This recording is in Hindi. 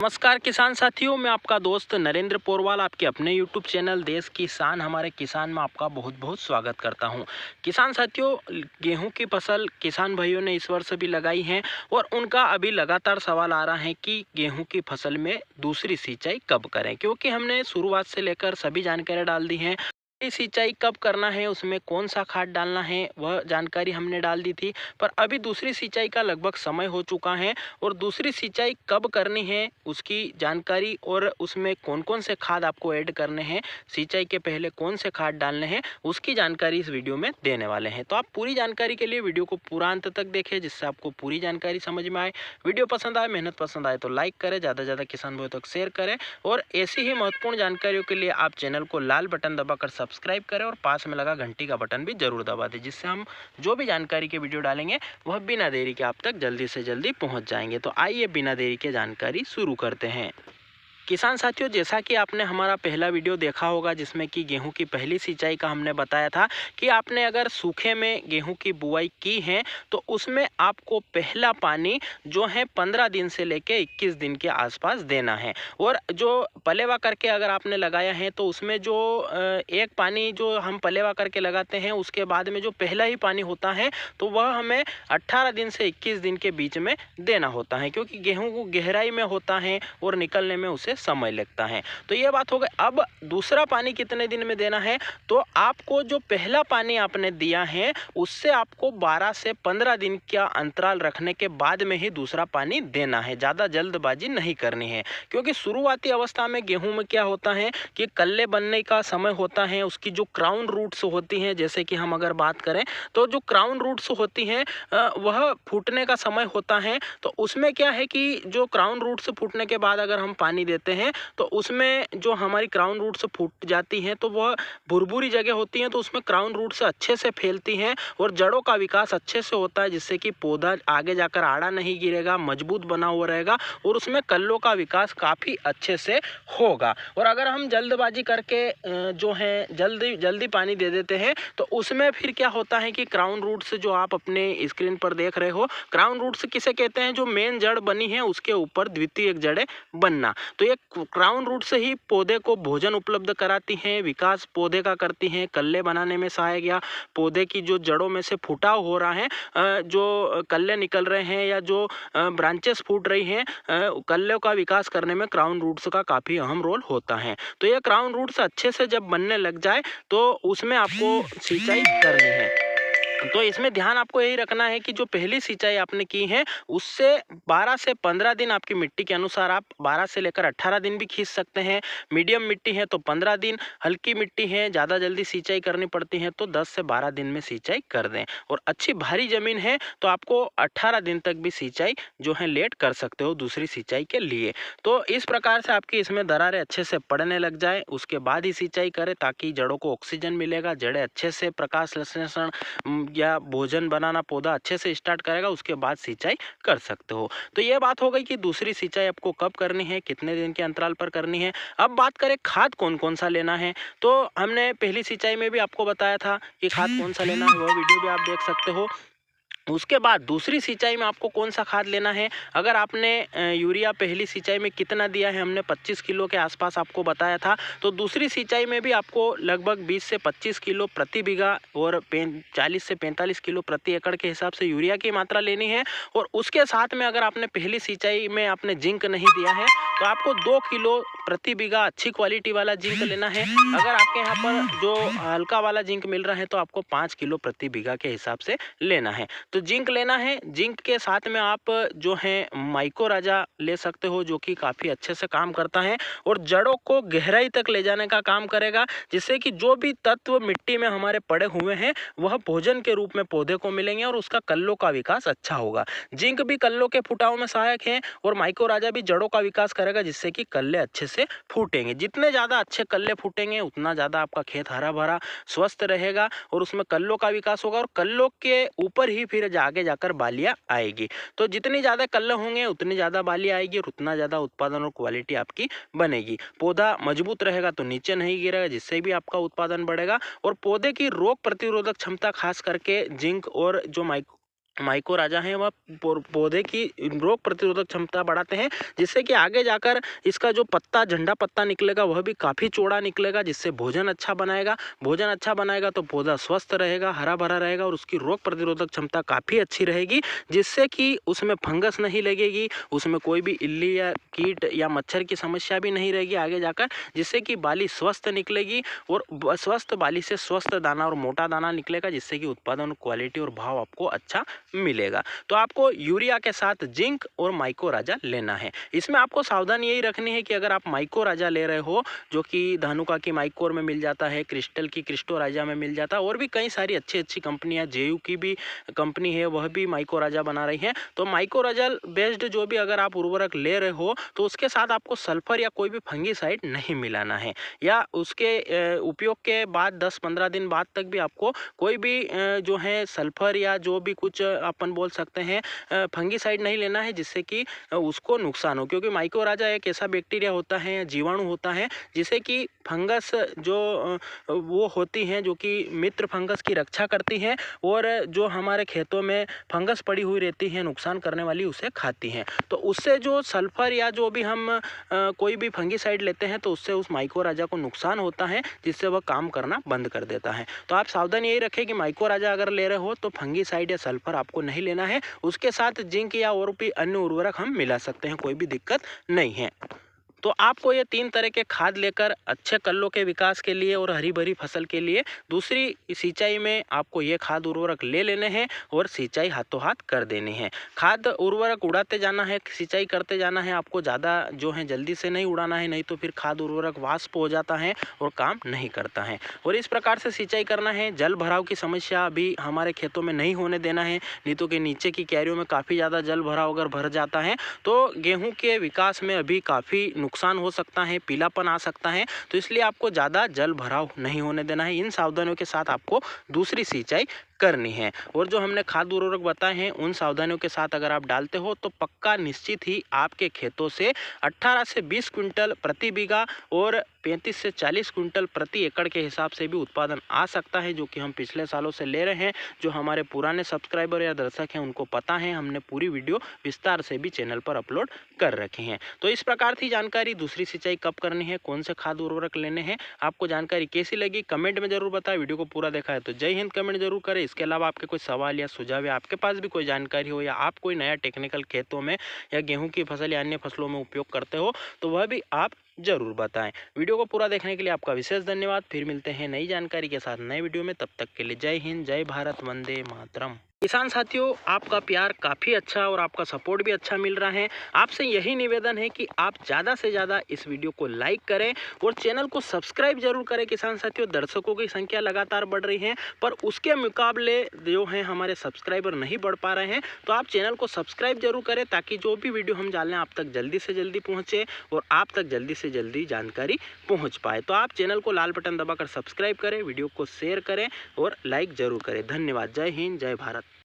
नमस्कार किसान साथियों, मैं आपका दोस्त नरेंद्र पोरवाल आपके अपने YouTube चैनल देश की शान हमारे किसान में आपका बहुत बहुत स्वागत करता हूं। किसान साथियों, गेहूं की फसल किसान भाइयों ने इस वर्ष भी लगाई है और उनका अभी लगातार सवाल आ रहा है कि गेहूं की फसल में दूसरी सिंचाई कब करें, क्योंकि हमने शुरुआत से लेकर सभी जानकारी डाल दी हैं। सिंचाई कब करना है, उसमें कौन सा खाद डालना है, वह जानकारी हमने डाल दी थी। पर अभी दूसरी सिंचाई का लगभग समय हो चुका है और दूसरी सिंचाई कब करनी है उसकी जानकारी और उसमें कौन कौन से खाद आपको ऐड करने हैं, सिंचाई के पहले कौन से खाद डालने हैं, उसकी जानकारी इस वीडियो में देने वाले हैं। तो आप पूरी जानकारी के लिए वीडियो को पूरा अंत तक देखें, जिससे आपको पूरी जानकारी समझ में आए। वीडियो पसंद आए, मेहनत पसंद आए तो लाइक करें, ज़्यादा से ज़्यादा किसान भाइयों तक शेयर करें और ऐसी ही महत्वपूर्ण जानकारियों के लिए आप चैनल को लाल बटन दबाकर सब्सक्राइब करें और पास में लगा घंटी का बटन भी जरूर दबा दें, जिससे हम जो भी जानकारी के वीडियो डालेंगे वह बिना देरी के आप तक जल्दी से जल्दी पहुंच जाएंगे। तो आइए बिना देरी के जानकारी शुरू करते हैं। किसान साथियों, जैसा कि आपने हमारा पहला वीडियो देखा होगा जिसमें कि गेहूं की पहली सिंचाई का हमने बताया था कि आपने अगर सूखे में गेहूं की बुआई की है तो उसमें आपको पहला पानी जो है 15 दिन से लेके 21 दिन के आसपास देना है। और जो पलेवा करके अगर आपने लगाया है तो उसमें जो एक पानी जो हम पलेवा करके लगाते हैं उसके बाद में जो पहला ही पानी होता है तो वह हमें 18 दिन से 21 दिन के बीच में देना होता है, क्योंकि गेहूं को गहराई में होता है और निकलने में उसे समय लगता है। तो ये बात हो गई। अब दूसरा पानी कितने दिन में देना है, तो आपको जो पहला पानी आपने दिया है उससे आपको 12 से 15 दिन का अंतराल रखने के बाद में ही दूसरा पानी देना है। ज़्यादा जल्दबाजी नहीं करनी है, क्योंकि शुरुआती अवस्था में गेहूं में क्या होता है कि कल्ले बनने का समय होता है, उसकी जो क्राउन रूट्स होती हैं, जैसे कि हम अगर बात करें तो जो क्राउन रूट्स होती हैं वह फूटने का समय होता है। तो उसमें क्या है कि जो क्राउन रूट्स फूटने के बाद अगर हम पानी देते हैं तो उसमें जो हमारी क्राउन रूट्स फूट जाती हैं तो वह भुरभुरी जगह होती हैं, तो उसमें क्राउन रूट्स अच्छे से फैलती हैं और जड़ों का विकास अच्छे से होता है, जिससे कि पौधा आगे जाकर आड़ा नहीं गिरेगा, मजबूत बना हुआ रहेगा और उसमें कल्लों का विकास काफ़ी अच्छे से होगा। और अगर हम जल्दबाजी करके जो है जल्दी जल्दी पानी दे देते हैं तो उसमें फिर क्या होता है कि क्राउन रूट्स जो आप अपने स्क्रीन पर देख रहे हो, क्राउन रूट्स किसे कहते हैं, जो मेन जड़ बनी है उसके ऊपर द्वितीयक जड़ें बनना। तो ये क्राउन रूट से ही पौधे को भोजन उपलब्ध कराती हैं, विकास पौधे का करती हैं, कल्ले बनाने में सहायक या पौधे की जो जड़ों में से फुटाव हो रहा है, जो कल्ले निकल रहे हैं या जो ब्रांचेस फूट रही हैं, कल्लों का विकास करने में क्राउन रूट्स का काफ़ी अहम रोल होता है। तो ये क्राउन रूट्स अच्छे से जब बनने लग जाए तो उसमें आपको सिंचाई करनी है। तो इसमें ध्यान आपको यही रखना है कि जो पहली सिंचाई आपने की है उससे 12 से 15 दिन आपकी मिट्टी के अनुसार, आप 12 से लेकर 18 दिन भी खींच सकते हैं। मीडियम मिट्टी है तो 15 दिन, हल्की मिट्टी है ज़्यादा जल्दी सिंचाई करनी पड़ती है तो 10 से 12 दिन में सिंचाई कर दें। और अच्छी भारी ज़मीन है तो आपको 18 दिन तक भी सिंचाई जो है लेट कर सकते हो दूसरी सिंचाई के लिए। तो इस प्रकार से आपकी इसमें दरारें अच्छे से पड़ने लग जाए उसके बाद ही सिंचाई करें, ताकि जड़ों को ऑक्सीजन मिलेगा, जड़ें अच्छे से प्रकाश संश्लेषण या भोजन बनाना पौधा अच्छे से स्टार्ट करेगा, उसके बाद सिंचाई कर सकते हो। तो ये बात हो गई कि दूसरी सिंचाई आपको कब करनी है, कितने दिन के अंतराल पर करनी है। अब बात करें खाद कौन कौन सा लेना है, तो हमने पहली सिंचाई में भी आपको बताया था कि खाद कौन सा लेना है, वह वीडियो भी आप देख सकते हो। उसके बाद दूसरी सिंचाई में आपको कौन सा खाद लेना है, अगर आपने यूरिया पहली सिंचाई में कितना दिया है, हमने 25 किलो के आसपास आपको बताया था, तो दूसरी सिंचाई में भी आपको लगभग 20 से 25 किलो प्रति बीघा और 40 से 45 किलो प्रति एकड़ के हिसाब से यूरिया की मात्रा लेनी है। और उसके साथ में अगर आपने पहली सिंचाई में आपने जिंक नहीं दिया है तो आपको 2 किलो प्रति बीघा अच्छी क्वालिटी वाला जिंक लेना है। अगर आपके यहाँ पर जो हल्का वाला जिंक मिल रहा है तो आपको 5 किलो प्रति बीघा के हिसाब से लेना है। तो जिंक लेना है। जिंक के साथ में आप जो है माइको राजा ले सकते हो, जो कि काफ़ी अच्छे से काम करता है और जड़ों को गहराई तक ले जाने का काम करेगा, जिससे कि जो भी तत्व मिट्टी में हमारे पड़े हुए हैं वह भोजन के रूप में पौधे को मिलेंगे और उसका कल्लों का विकास अच्छा होगा। जिंक भी कल्लों के फुटाव में सहायक है और माइको राजा भी जड़ों का विकास करेगा, जिससे कि कल्ले अच्छे से फूटेंगे। जितने ज़्यादा अच्छे कल्ले फूटेंगे उतना ज़्यादा आपका खेत हरा भरा स्वस्थ रहेगा और उसमें कल्लों का विकास होगा और कल्लों के ऊपर ही फिर आगे जाकर बालियां आएगी। तो जितनी ज़्यादा कल्ले होंगे उतनी ज़्यादा बालियां आएगी और उतना ज़्यादा उत्पादन और क्वालिटी आपकी बनेगी। पौधा मजबूत रहेगा तो नीचे नहीं गिरेगा, जिससे भी आपका उत्पादन बढ़ेगा। और पौधे की रोग प्रतिरोधक क्षमता खास करके जिंक और जो माइको राजा हैं वह पौधे की रोग प्रतिरोधक क्षमता बढ़ाते हैं, जिससे कि आगे जाकर इसका जो पत्ता झंडा पत्ता निकलेगा वह भी काफ़ी चौड़ा निकलेगा, जिससे भोजन अच्छा बनाएगा तो पौधा स्वस्थ रहेगा, हरा भरा रहेगा और उसकी रोग प्रतिरोधक क्षमता काफ़ी अच्छी रहेगी, जिससे कि उसमें फंगस नहीं लगेगी, उसमें कोई भी इल्ली या कीट या मच्छर की समस्या भी नहीं रहेगी आगे जाकर, जिससे कि बाली स्वस्थ निकलेगी और स्वस्थ बाली से स्वस्थ दाना और मोटा दाना निकलेगा, जिससे कि उत्पादन क्वालिटी और भाव आपको अच्छा मिलेगा। तो आपको यूरिया के साथ जिंक और माइको राजा लेना है। इसमें आपको सावधानी यही रखनी है कि अगर आप माइको राजा ले रहे हो, जो कि धानुका की माइकोर में मिल जाता है, क्रिस्टल की क्रिस्टो राजा में मिल जाता है, और भी कई सारी अच्छी कंपनियां, जेयू की भी कंपनी है वह भी माइको राजा बना रही है। तो माइको राजा बेस्ड जो भी अगर आप उर्वरक ले रहे हो तो उसके साथ आपको सल्फर या कोई भी फंगीसाइड नहीं मिलाना है, या उसके उपयोग के बाद 10-15 दिन बाद तक भी आपको कोई भी जो है सल्फर या जो भी कुछ अपन बोल सकते हैं फंगीसाइड नहीं लेना है, जिससे कि उसको नुकसान हो, क्योंकि माइको राजा एक ऐसा बैक्टीरिया होता है या जीवाणु होता है जिसे कि फंगस जो वो होती हैं जो कि मित्र फंगस की रक्षा करती हैं, और जो हमारे खेतों में फंगस पड़ी हुई रहती है नुकसान करने वाली उसे खाती हैं। तो उससे जो सल्फर या जो भी हम कोई भी फंगीसाइड लेते हैं तो उससे उस माइको राजा को नुकसान होता है, जिससे वह काम करना बंद कर देता है। तो आप सावधानी यही रखें कि माइको राजा अगर ले रहे हो तो फंगीसाइड या सल्फर आपको नहीं लेना है, उसके साथ जिंक या और भी अन्य उर्वरक हम मिला सकते हैं, कोई भी दिक्कत नहीं है। तो आपको ये 3 तरह के खाद लेकर अच्छे कल्लों के विकास के लिए और हरी भरी फसल के लिए दूसरी सिंचाई में आपको ये खाद उर्वरक ले लेने हैं और सिंचाई हाथों हाथ कर देनी है। खाद उर्वरक उड़ाते जाना है, सिंचाई करते जाना है, आपको ज़्यादा जो है जल्दी से नहीं उड़ाना है, नहीं तो फिर खाद उर्वरक वाष्प हो जाता है और काम नहीं करता है। और इस प्रकार से सिंचाई करना है। जल भराव की समस्या अभी हमारे खेतों में नहीं होने देना है, नहीं तो कि नीचे की क्यारियों में काफ़ी ज़्यादा जल भराव अगर भर जाता है तो गेहूँ के विकास में अभी काफ़ी नुकसान हो सकता है, पीलापन आ सकता है। तो इसलिए आपको ज़्यादा जल भराव नहीं होने देना है। इन सावधानियों के साथ आपको दूसरी सिंचाई करनी है, और जो हमने खाद उर्वरक बताए हैं उन सावधानियों के साथ अगर आप डालते हो तो पक्का निश्चित ही आपके खेतों से 18 से 20 क्विंटल प्रति बीघा और 35 से 40 क्विंटल प्रति एकड़ के हिसाब से भी उत्पादन आ सकता है, जो कि हम पिछले सालों से ले रहे हैं। जो हमारे पुराने सब्सक्राइबर या दर्शक हैं उनको पता है, हमने पूरी वीडियो विस्तार से भी चैनल पर अपलोड कर रखी हैं। तो इस प्रकार थी जानकारी, दूसरी सिंचाई कब करनी है, कौन से खाद उर्वरक लेने हैं। आपको जानकारी कैसी लगी कमेंट में जरूर बताएं। वीडियो को पूरा देखा है तो जय हिंद कमेंट जरूर करें। इसके अलावा आपके कोई सवाल या सुझाव या आपके पास भी कोई जानकारी हो, या आप कोई नया टेक्निकल खेतों में या गेहूं की फसल या अन्य फसलों में उपयोग करते हो तो वह भी आप जरूर बताएं। वीडियो को पूरा देखने के लिए आपका विशेष धन्यवाद। फिर मिलते हैं नई जानकारी के साथ नए वीडियो में, तब तक के लिए जय हिंद, जय भारत, वंदे मातरम। किसान साथियों, आपका प्यार काफ़ी अच्छा और आपका सपोर्ट भी अच्छा मिल रहा है। आपसे यही निवेदन है कि आप ज़्यादा से ज़्यादा इस वीडियो को लाइक करें और चैनल को सब्सक्राइब जरूर करें। किसान साथियों, दर्शकों की संख्या लगातार बढ़ रही है, पर उसके मुकाबले जो है हमारे सब्सक्राइबर नहीं बढ़ पा रहे हैं। तो आप चैनल को सब्सक्राइब जरूर करें, ताकि जो भी वीडियो हम डालें आप तक जल्दी से जल्दी पहुँचे और आप तक जल्दी से जल्दी जानकारी पहुँच पाए। तो आप चैनल को लाल बटन दबाकर सब्सक्राइब करें, वीडियो को शेयर करें और लाइक जरूर करें। धन्यवाद। जय हिंद, जय भारत।